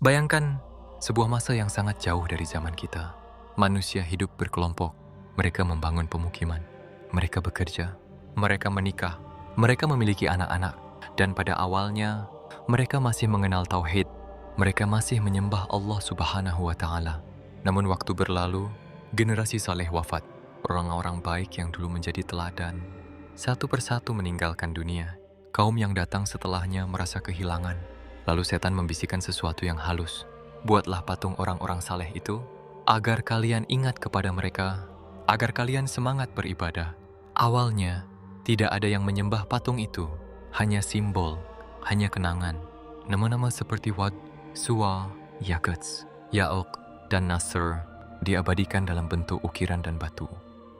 Bayangkan sebuah masa yang sangat jauh dari zaman kita. Manusia hidup berkelompok, mereka membangun pemukiman, mereka bekerja, mereka menikah, mereka memiliki anak-anak, dan pada awalnya mereka masih mengenal tauhid, mereka masih menyembah Allah Subhanahu wa Ta'ala. Namun waktu berlalu, generasi saleh wafat, orang-orang baik yang dulu menjadi teladan, satu persatu meninggalkan dunia. Kaum yang datang setelahnya merasa kehilangan. Lalu setan membisikkan sesuatu yang halus. Buatlah patung orang-orang saleh itu, agar kalian ingat kepada mereka, agar kalian semangat beribadah. Awalnya, tidak ada yang menyembah patung itu, hanya simbol, hanya kenangan. Nama-nama seperti Wad, Suwa, Yaguts, Ya'uq, dan Nasr diabadikan dalam bentuk ukiran dan batu.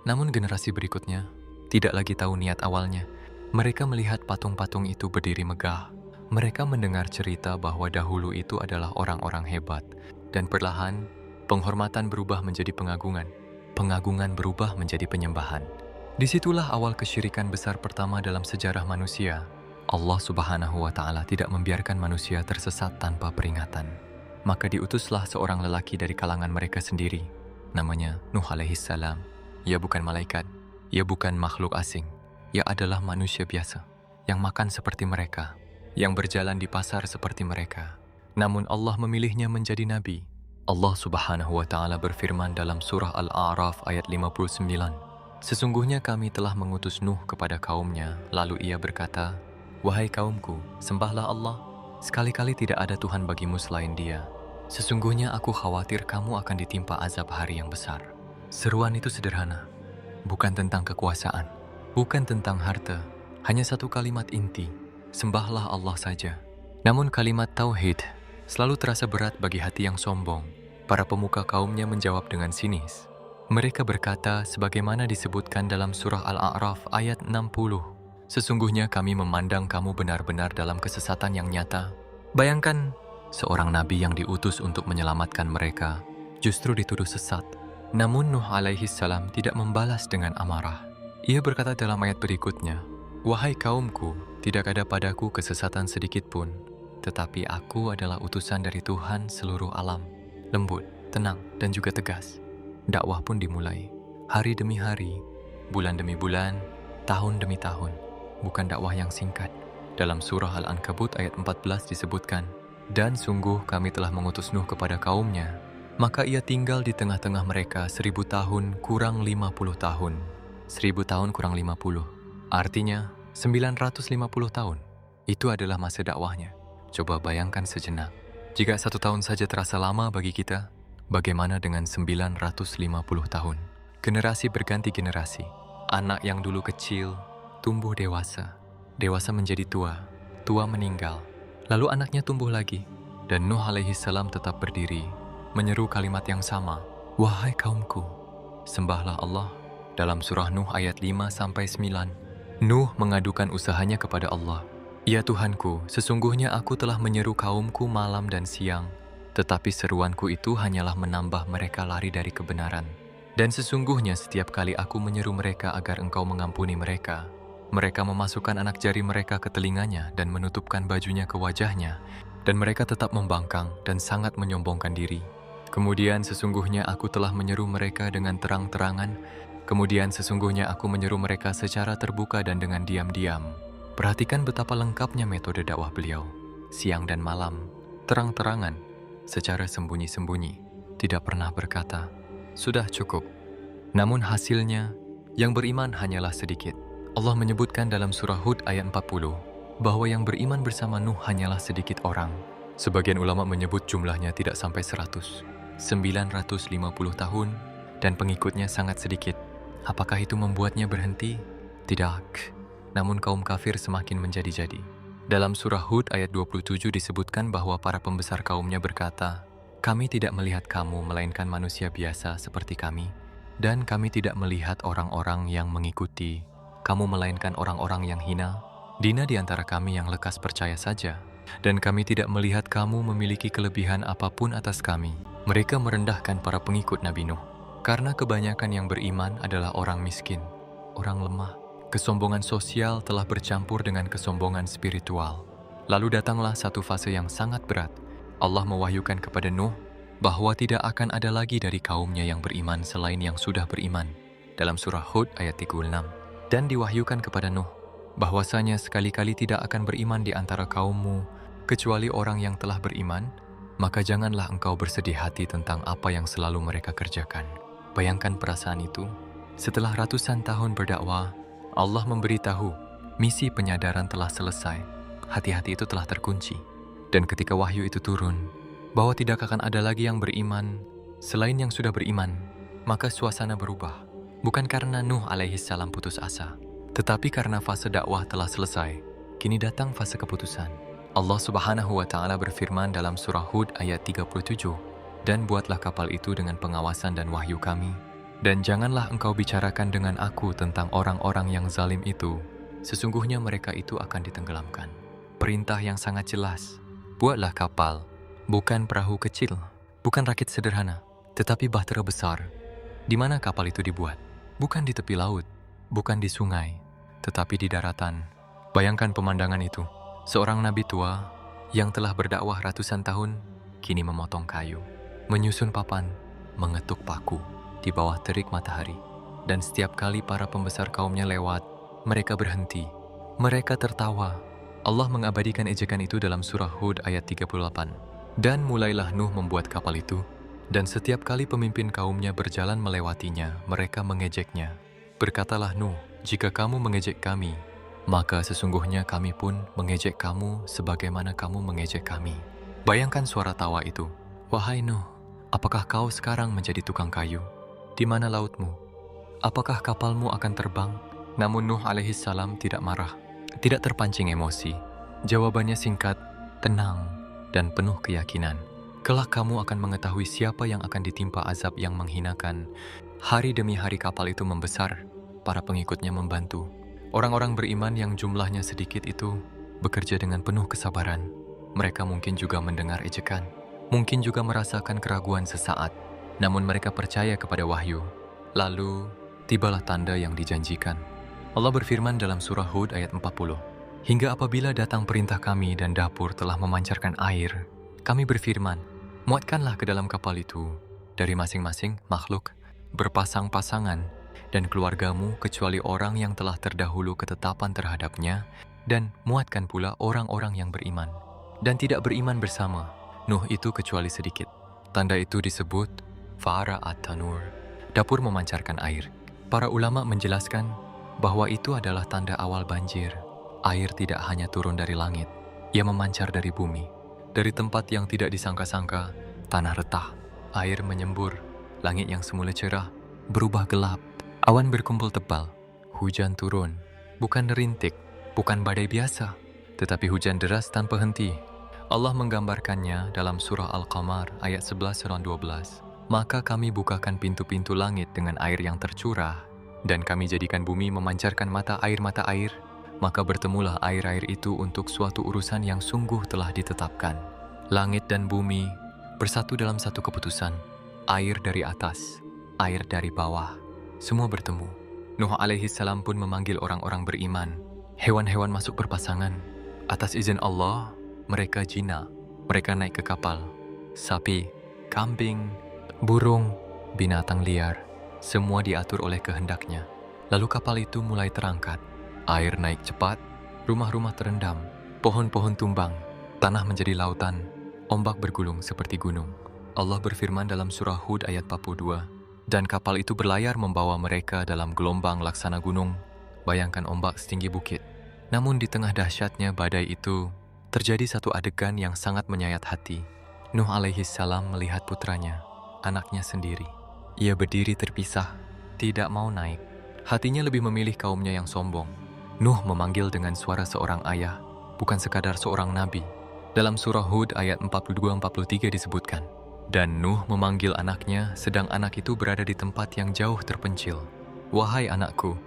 Namun generasi berikutnya tidak lagi tahu niat awalnya. Mereka melihat patung-patung itu berdiri megah. Mereka mendengar cerita bahwa dahulu itu adalah orang-orang hebat. Dan perlahan, penghormatan berubah menjadi pengagungan. Pengagungan berubah menjadi penyembahan. Disitulah awal kesyirikan besar pertama dalam sejarah manusia. Allah Subhanahu wa Ta'ala tidak membiarkan manusia tersesat tanpa peringatan. Maka diutuslah seorang lelaki dari kalangan mereka sendiri. Namanya Nuh alaihi salam. Ia bukan malaikat, ia bukan makhluk asing. Ia adalah manusia biasa, yang makan seperti mereka, yang berjalan di pasar seperti mereka. Namun Allah memilihnya menjadi nabi. Allah Subhanahu wa Ta'ala berfirman dalam surah Al-A'raf ayat 59. Sesungguhnya kami telah mengutus Nuh kepada kaumnya, lalu ia berkata, "Wahai kaumku, sembahlah Allah. Sekali-kali tidak ada Tuhan bagimu selain Dia. Sesungguhnya aku khawatir kamu akan ditimpa azab hari yang besar." Seruan itu sederhana, bukan tentang kekuasaan, bukan tentang harta, hanya satu kalimat inti, sembahlah Allah saja. Namun kalimat tauhid selalu terasa berat bagi hati yang sombong. Para pemuka kaumnya menjawab dengan sinis. Mereka berkata sebagaimana disebutkan dalam surah Al-A'raf ayat 60. Sesungguhnya kami memandang kamu benar-benar dalam kesesatan yang nyata. Bayangkan, seorang nabi yang diutus untuk menyelamatkan mereka justru dituduh sesat. Namun Nuh alaihi salam tidak membalas dengan amarah. Ia berkata dalam ayat berikutnya, "Wahai kaumku, tidak ada padaku kesesatan sedikit pun, tetapi aku adalah utusan dari Tuhan seluruh alam." Lembut, tenang, dan juga tegas. Dakwah pun dimulai. Hari demi hari, bulan demi bulan, tahun demi tahun. Bukan dakwah yang singkat. Dalam surah Al-Ankabut ayat 14 disebutkan, "Dan sungguh kami telah mengutus Nuh kepada kaumnya, maka ia tinggal di tengah-tengah mereka 1000 tahun kurang 50 tahun. 1000 tahun kurang 50, artinya 950 tahun. Itu adalah masa dakwahnya. Coba bayangkan sejenak. Jika 1 tahun saja terasa lama bagi kita, bagaimana dengan 950 tahun? Generasi berganti generasi. Anak yang dulu kecil, tumbuh dewasa. Dewasa menjadi tua, tua meninggal. Lalu anaknya tumbuh lagi. Dan Nuh alaihi salam tetap berdiri, menyeru kalimat yang sama. "Wahai kaumku, sembahlah Allah." Dalam surah Nuh ayat 5-9, Nuh mengadukan usahanya kepada Allah. "Ya Tuhanku, sesungguhnya aku telah menyeru kaumku malam dan siang, tetapi seruanku itu hanyalah menambah mereka lari dari kebenaran. Dan sesungguhnya setiap kali aku menyeru mereka agar engkau mengampuni mereka, mereka memasukkan anak jari mereka ke telinganya dan menutupkan bajunya ke wajahnya, dan mereka tetap membangkang dan sangat menyombongkan diri. Kemudian sesungguhnya aku telah menyeru mereka dengan terang-terangan, kemudian sesungguhnya aku menyeru mereka secara terbuka dan dengan diam-diam." Perhatikan betapa lengkapnya metode dakwah beliau. Siang dan malam, terang-terangan, secara sembunyi-sembunyi, tidak pernah berkata, "Sudah cukup." Namun hasilnya, yang beriman hanyalah sedikit. Allah menyebutkan dalam surah Hud ayat 40, bahwa yang beriman bersama Nuh hanyalah sedikit orang. Sebagian ulama menyebut jumlahnya tidak sampai 100. 950 tahun, dan pengikutnya sangat sedikit. Apakah itu membuatnya berhenti? Tidak. Namun kaum kafir semakin menjadi-jadi. Dalam surah Hud ayat 27 disebutkan bahwa para pembesar kaumnya berkata, "Kami tidak melihat kamu melainkan manusia biasa seperti kami, dan kami tidak melihat orang-orang yang mengikuti kamu melainkan orang-orang yang hina. Dina di antara kami yang lekas percaya saja, dan kami tidak melihat kamu memiliki kelebihan apapun atas kami." Mereka merendahkan para pengikut Nabi Nuh, karena kebanyakan yang beriman adalah orang miskin, orang lemah. Kesombongan sosial telah bercampur dengan kesombongan spiritual. Lalu datanglah satu fase yang sangat berat, Allah mewahyukan kepada Nuh bahwa tidak akan ada lagi dari kaumnya yang beriman selain yang sudah beriman dalam surah Hud ayat 36. Dan diwahyukan kepada Nuh bahwasanya sekali-kali tidak akan beriman di antara kaummu kecuali orang yang telah beriman, maka janganlah engkau bersedih hati tentang apa yang selalu mereka kerjakan. Bayangkan perasaan itu. Setelah ratusan tahun berdakwah, Allah memberitahu misi penyadaran telah selesai. Hati-hati itu telah terkunci. Dan ketika wahyu itu turun, bahwa tidak akan ada lagi yang beriman selain yang sudah beriman, maka suasana berubah. Bukan karena Nuh alaihi salam putus asa, tetapi karena fase dakwah telah selesai. Kini datang fase keputusan. Allah Subhanahu wa Ta'ala berfirman dalam surah Hud ayat 37, "Dan buatlah kapal itu dengan pengawasan dan wahyu kami, dan janganlah engkau bicarakan dengan aku tentang orang-orang yang zalim itu. Sesungguhnya mereka itu akan ditenggelamkan." Perintah yang sangat jelas. Buatlah kapal, bukan perahu kecil, bukan rakit sederhana, tetapi bahtera besar. Di mana kapal itu dibuat? Bukan di tepi laut, bukan di sungai, tetapi di daratan. Bayangkan pemandangan itu. Seorang nabi tua yang telah berdakwah ratusan tahun, kini memotong kayu, menyusun papan, mengetuk paku di bawah terik matahari. Dan setiap kali para pembesar kaumnya lewat, mereka berhenti, mereka tertawa. Allah mengabadikan ejekan itu dalam surah Hud ayat 38. Dan mulailah Nuh membuat kapal itu, dan setiap kali pemimpin kaumnya berjalan melewatinya, mereka mengejeknya. Berkatalah Nuh, "Jika kamu mengejek kami, maka sesungguhnya kami pun mengejek kamu sebagaimana kamu mengejek kami." Bayangkan suara tawa itu. "Wahai Nuh, apakah kau sekarang menjadi tukang kayu? Di mana lautmu? Apakah kapalmu akan terbang?" Namun Nuh alaihi salam tidak marah, tidak terpancing emosi. Jawabannya singkat, tenang, dan penuh keyakinan. "Kelak kamu akan mengetahui siapa yang akan ditimpa azab yang menghinakan." Hari demi hari kapal itu membesar, para pengikutnya membantu. Orang-orang beriman yang jumlahnya sedikit itu bekerja dengan penuh kesabaran. Mereka mungkin juga mendengar ejekan, mungkin juga merasakan keraguan sesaat, namun mereka percaya kepada wahyu. Lalu, tibalah tanda yang dijanjikan. Allah berfirman dalam surah Hud ayat 40, "Hingga apabila datang perintah kami dan dapur telah memancarkan air, kami berfirman, muatkanlah ke dalam kapal itu dari masing-masing makhluk berpasang-pasangan dan keluargamu kecuali orang yang telah terdahulu ketetapan terhadapnya, dan muatkan pula orang-orang yang beriman dan tidak beriman bersama Nuh itu kecuali sedikit." Tanda itu disebut Fa'ara at-Tanur, dapur memancarkan air. Para ulama menjelaskan bahwa itu adalah tanda awal banjir. Air tidak hanya turun dari langit, ia memancar dari bumi. Dari tempat yang tidak disangka-sangka, tanah retah, air menyembur, langit yang semula cerah berubah gelap, awan berkumpul tebal, hujan turun, bukan rintik, bukan badai biasa, tetapi hujan deras tanpa henti. Allah menggambarkannya dalam surah Al-Qamar ayat 11-12. "Maka kami bukakan pintu-pintu langit dengan air yang tercurah, dan kami jadikan bumi memancarkan mata air, maka bertemulah air-air itu untuk suatu urusan yang sungguh telah ditetapkan." Langit dan bumi bersatu dalam satu keputusan. Air dari atas, air dari bawah, semua bertemu. Nuh alaihi salam pun memanggil orang-orang beriman. Hewan-hewan masuk berpasangan. Atas izin Allah, mereka jina. Mereka naik ke kapal. Sapi, kambing, burung, binatang liar, semua diatur oleh kehendaknya. Lalu kapal itu mulai terangkat. Air naik cepat, rumah-rumah terendam, pohon-pohon tumbang, tanah menjadi lautan, ombak bergulung seperti gunung. Allah berfirman dalam surah Hud ayat 42, "Dan kapal itu berlayar membawa mereka dalam gelombang laksana gunung." Bayangkan ombak setinggi bukit. Namun di tengah dahsyatnya badai itu, terjadi satu adegan yang sangat menyayat hati. Nuh alaihi salam melihat putranya, anaknya sendiri. Ia berdiri terpisah, tidak mau naik. Hatinya lebih memilih kaumnya yang sombong. Nuh memanggil dengan suara seorang ayah, bukan sekadar seorang nabi. Dalam surah Hud ayat 42-43 disebutkan, "Dan Nuh memanggil anaknya sedang anak itu berada di tempat yang jauh terpencil. 'Wahai anakku,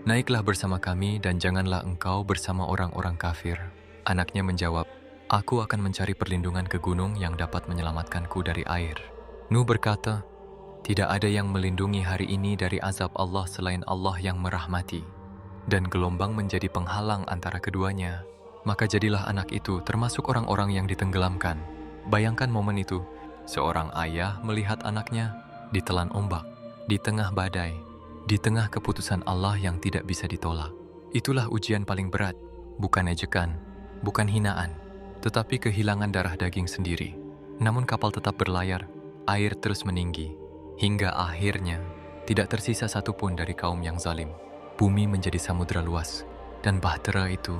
naiklah bersama kami dan janganlah engkau bersama orang-orang kafir.' Anaknya menjawab, 'Aku akan mencari perlindungan ke gunung yang dapat menyelamatkanku dari air.' Nuh berkata, 'Tidak ada yang melindungi hari ini dari azab Allah selain Allah yang merahmati.' Dan gelombang menjadi penghalang antara keduanya. Maka jadilah anak itu termasuk orang-orang yang ditenggelamkan. Bayangkan momen itu, seorang ayah melihat anaknya ditelan ombak, di tengah badai, di tengah keputusan Allah yang tidak bisa ditolak. Itulah ujian paling berat, bukan ejekan, bukan hinaan, tetapi kehilangan darah daging sendiri. Namun kapal tetap berlayar, air terus meninggi, hingga akhirnya tidak tersisa satupun dari kaum yang zalim. Bumi menjadi samudera luas, dan bahtera itu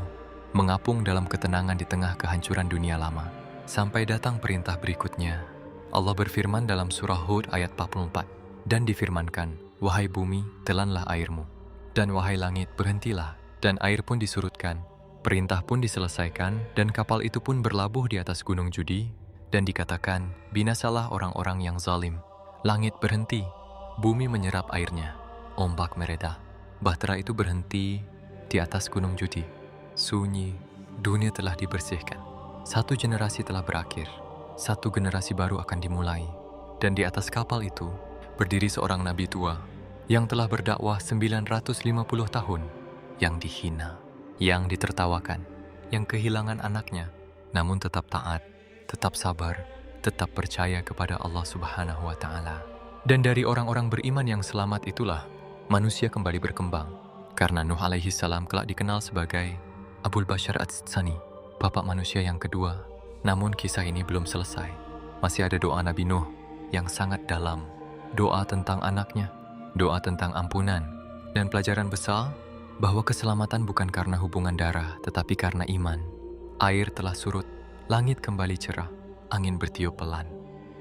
mengapung dalam ketenangan di tengah kehancuran dunia lama. Sampai datang perintah berikutnya. Allah berfirman dalam surah Hud ayat 44, dan difirmankan, wahai bumi, telanlah airmu, dan wahai langit, berhentilah, dan air pun disurutkan, perintah pun diselesaikan, dan kapal itu pun berlabuh di atas gunung Judi, dan dikatakan, binasalah orang-orang yang zalim. Langit berhenti, bumi menyerap airnya, ombak mereda, bahtera itu berhenti di atas gunung Judi. Sunyi, dunia telah dibersihkan. Satu generasi telah berakhir, satu generasi baru akan dimulai. Dan di atas kapal itu berdiri seorang nabi tua yang telah berdakwah 950 tahun, yang dihina, yang ditertawakan, yang kehilangan anaknya, namun tetap taat, tetap sabar, tetap percaya kepada Allah Subhanahu wa Ta'ala. Dan dari orang-orang beriman yang selamat itulah manusia kembali berkembang, karena Nuh alaihi salam kelak dikenal sebagai Abul Bashar Ats-Tsani, bapak manusia yang kedua. Namun kisah ini belum selesai. Masih ada doa Nabi Nuh yang sangat dalam, doa tentang anaknya, doa tentang ampunan, dan pelajaran besar bahwa keselamatan bukan karena hubungan darah, tetapi karena iman. Air telah surut, langit kembali cerah, angin bertiup pelan,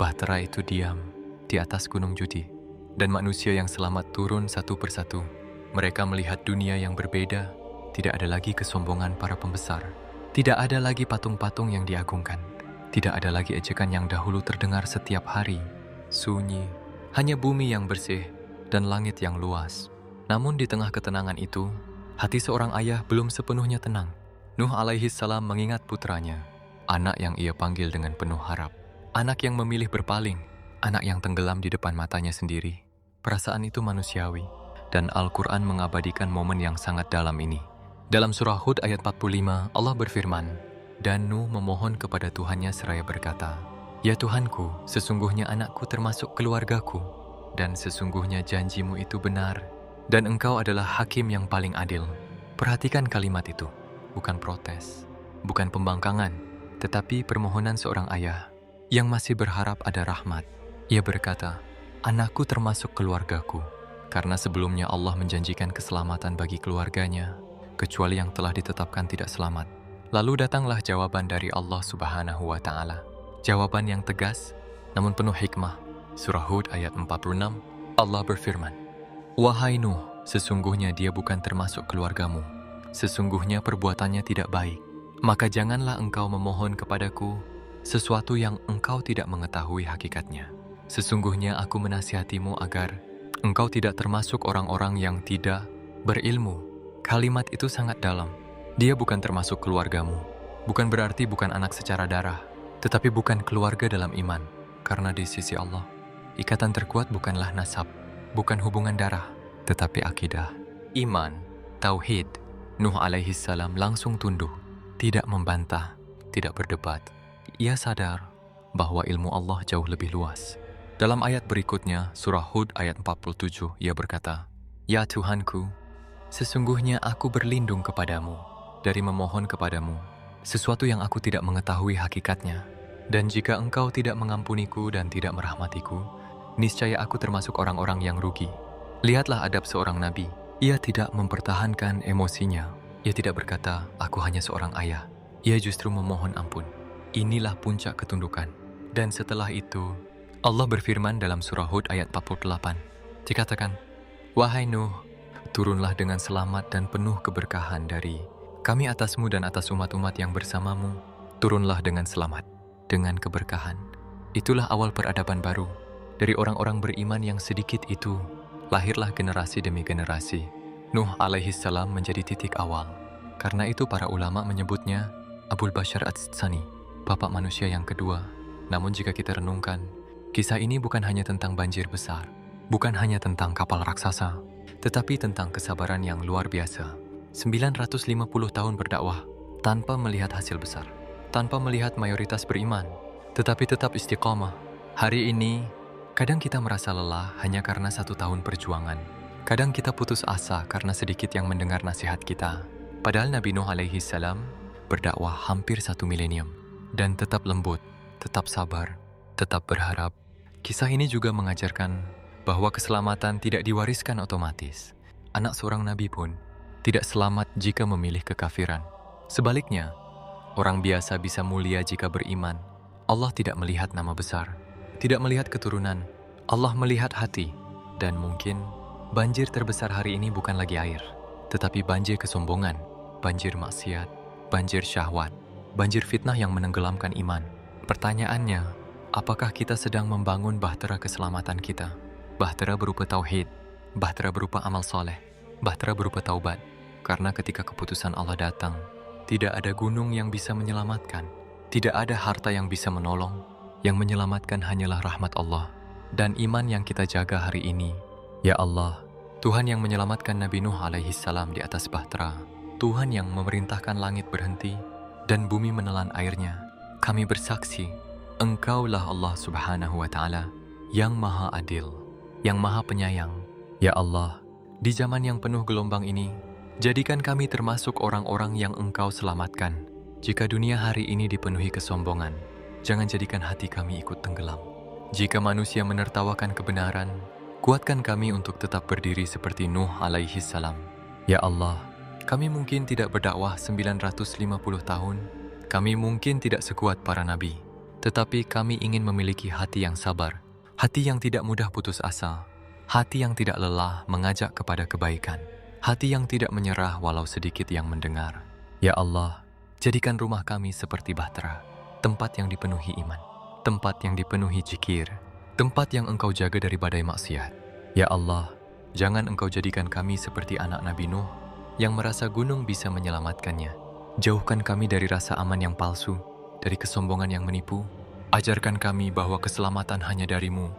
bahtera itu diam di atas gunung Judi, dan manusia yang selamat turun satu persatu. Mereka melihat dunia yang berbeda. Tidak ada lagi kesombongan para pembesar. Tidak ada lagi patung-patung yang diagungkan. Tidak ada lagi ejekan yang dahulu terdengar setiap hari. Sunyi, hanya bumi yang bersih dan langit yang luas. Namun di tengah ketenangan itu, hati seorang ayah belum sepenuhnya tenang. Nuh alaihi salam mengingat putranya, anak yang ia panggil dengan penuh harap, anak yang memilih berpaling, anak yang tenggelam di depan matanya sendiri. Perasaan itu manusiawi, dan Al-Quran mengabadikan momen yang sangat dalam ini. Dalam surah Hud ayat 45, Allah berfirman, dan Nuh memohon kepada Tuhannya seraya berkata, ya Tuhanku, sesungguhnya anakku termasuk keluargaku, dan sesungguhnya janjimu itu benar, dan engkau adalah hakim yang paling adil. Perhatikan kalimat itu, bukan protes, bukan pembangkangan, tetapi permohonan seorang ayah yang masih berharap ada rahmat. Ia berkata, anakku termasuk keluargaku, karena sebelumnya Allah menjanjikan keselamatan bagi keluarganya, kecuali yang telah ditetapkan tidak selamat. Lalu datanglah jawaban dari Allah Subhanahu wa Ta'ala. Jawaban yang tegas, namun penuh hikmah. Surah Hud ayat 46, Allah berfirman, wahai Nuh, sesungguhnya dia bukan termasuk keluargamu. Sesungguhnya perbuatannya tidak baik. Maka janganlah engkau memohon kepadaku sesuatu yang engkau tidak mengetahui hakikatnya. Sesungguhnya aku menasihatimu agar engkau tidak termasuk orang-orang yang tidak berilmu. Kalimat itu sangat dalam. Dia bukan termasuk keluargamu. Bukan berarti bukan anak secara darah, tetapi bukan keluarga dalam iman. Karena di sisi Allah, ikatan terkuat bukanlah nasab, bukan hubungan darah, tetapi akidah, iman, tauhid. Nuh alaihi salam langsung tunduk, tidak membantah, tidak berdebat. Ia sadar bahwa ilmu Allah jauh lebih luas. Dalam ayat berikutnya, surah Hud ayat 47, ia berkata, ya Tuhanku, sesungguhnya aku berlindung kepadamu dari memohon kepadamu sesuatu yang aku tidak mengetahui hakikatnya. Dan jika engkau tidak mengampuniku dan tidak merahmatiku, niscaya aku termasuk orang-orang yang rugi. Lihatlah adab seorang nabi. Ia tidak mempertahankan emosinya. Ia tidak berkata, aku hanya seorang ayah. Ia justru memohon ampun. Inilah puncak ketundukan. Dan setelah itu, Allah berfirman dalam surah Hud ayat 48. Dikatakan, wahai Nuh, turunlah dengan selamat dan penuh keberkahan dari kami atasmu dan atas umat-umat yang bersamamu. Turunlah dengan selamat, dengan keberkahan. Itulah awal peradaban baru. Dari orang-orang beriman yang sedikit itu, lahirlah generasi demi generasi. Nuh alaihi salam menjadi titik awal. Karena itu para ulama menyebutnya Abul Bashar Ats-Tsani, bapak manusia yang kedua. Namun jika kita renungkan, kisah ini bukan hanya tentang banjir besar, bukan hanya tentang kapal raksasa, tetapi tentang kesabaran yang luar biasa. 950 tahun berdakwah tanpa melihat hasil besar, tanpa melihat mayoritas beriman, tetapi tetap istiqamah. Hari ini, kadang kita merasa lelah hanya karena 1 tahun perjuangan. Kadang kita putus asa karena sedikit yang mendengar nasihat kita. Padahal Nabi Nuh alaihi salam berdakwah hampir 1 milenium dan tetap lembut, tetap sabar, tetap berharap. Kisah ini juga mengajarkan bahwa keselamatan tidak diwariskan otomatis. Anak seorang nabi pun tidak selamat jika memilih kekafiran. Sebaliknya, orang biasa bisa mulia jika beriman. Allah tidak melihat nama besar, tidak melihat keturunan. Allah melihat hati. Dan mungkin banjir terbesar hari ini bukan lagi air, tetapi banjir kesombongan, banjir maksiat, banjir syahwat, banjir fitnah yang menenggelamkan iman. Pertanyaannya, apakah kita sedang membangun bahtera keselamatan kita? Bahtera berupa tauhid, bahtera berupa amal soleh, bahtera berupa taubat. Karena ketika keputusan Allah datang, tidak ada gunung yang bisa menyelamatkan, tidak ada harta yang bisa menolong. Yang menyelamatkan hanyalah rahmat Allah dan iman yang kita jaga hari ini. Ya Allah, Tuhan yang menyelamatkan Nabi Nuh alaihi salam di atas bahtera, Tuhan yang memerintahkan langit berhenti dan bumi menelan airnya. Kami bersaksi, Engkaulah Allah Subhanahu wa Ta'ala yang Maha Adil, yang Maha Penyayang. Ya Allah, di zaman yang penuh gelombang ini, jadikan kami termasuk orang-orang yang Engkau selamatkan. Jika dunia hari ini dipenuhi kesombongan, jangan jadikan hati kami ikut tenggelam. Jika manusia menertawakan kebenaran, kuatkan kami untuk tetap berdiri seperti Nuh alaihi salam. Ya Allah, kami mungkin tidak berdakwah 950 tahun, kami mungkin tidak sekuat para nabi, tetapi kami ingin memiliki hati yang sabar, hati yang tidak mudah putus asa, hati yang tidak lelah mengajak kepada kebaikan, hati yang tidak menyerah walau sedikit yang mendengar. Ya Allah, jadikan rumah kami seperti bahtera, tempat yang dipenuhi iman, tempat yang dipenuhi zikir, tempat yang Engkau jaga dari badai maksiat. Ya Allah, jangan Engkau jadikan kami seperti anak Nabi Nuh yang merasa gunung bisa menyelamatkannya. Jauhkan kami dari rasa aman yang palsu, dari kesombongan yang menipu. Ajarkan kami bahwa keselamatan hanya dari-Mu.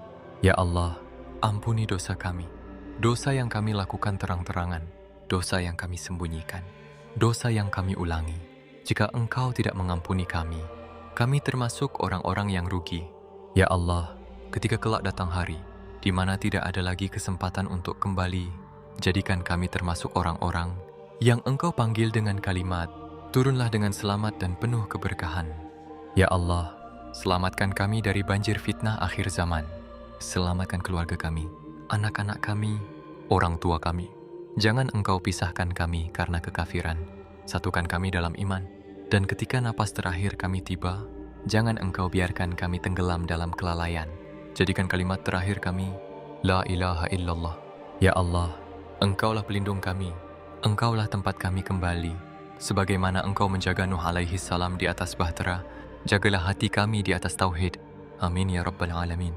Ya Allah, ampuni dosa kami, dosa yang kami lakukan terang-terangan, dosa yang kami sembunyikan, dosa yang kami ulangi. Jika Engkau tidak mengampuni kami termasuk orang-orang yang rugi. Ya Allah, ketika kelak datang hari, di mana tidak ada lagi kesempatan untuk kembali, jadikan kami termasuk orang-orang yang Engkau panggil dengan kalimat, turunlah dengan selamat dan penuh keberkahan. Ya Allah, selamatkan kami dari banjir fitnah akhir zaman. Selamatkan keluarga kami, anak-anak kami, orang tua kami. Jangan Engkau pisahkan kami karena kekafiran. Satukan kami dalam iman. Dan ketika napas terakhir kami tiba, jangan Engkau biarkan kami tenggelam dalam kelalaian. Jadikan kalimat terakhir kami, La ilaha illallah. Ya Allah, Engkaulah pelindung kami. Engkaulah tempat kami kembali. Sebagaimana Engkau menjaga Nuh alaihi salam di atas bahtera, jagalah hati kami di atas tauhid. Amin ya Rabbal Alamin.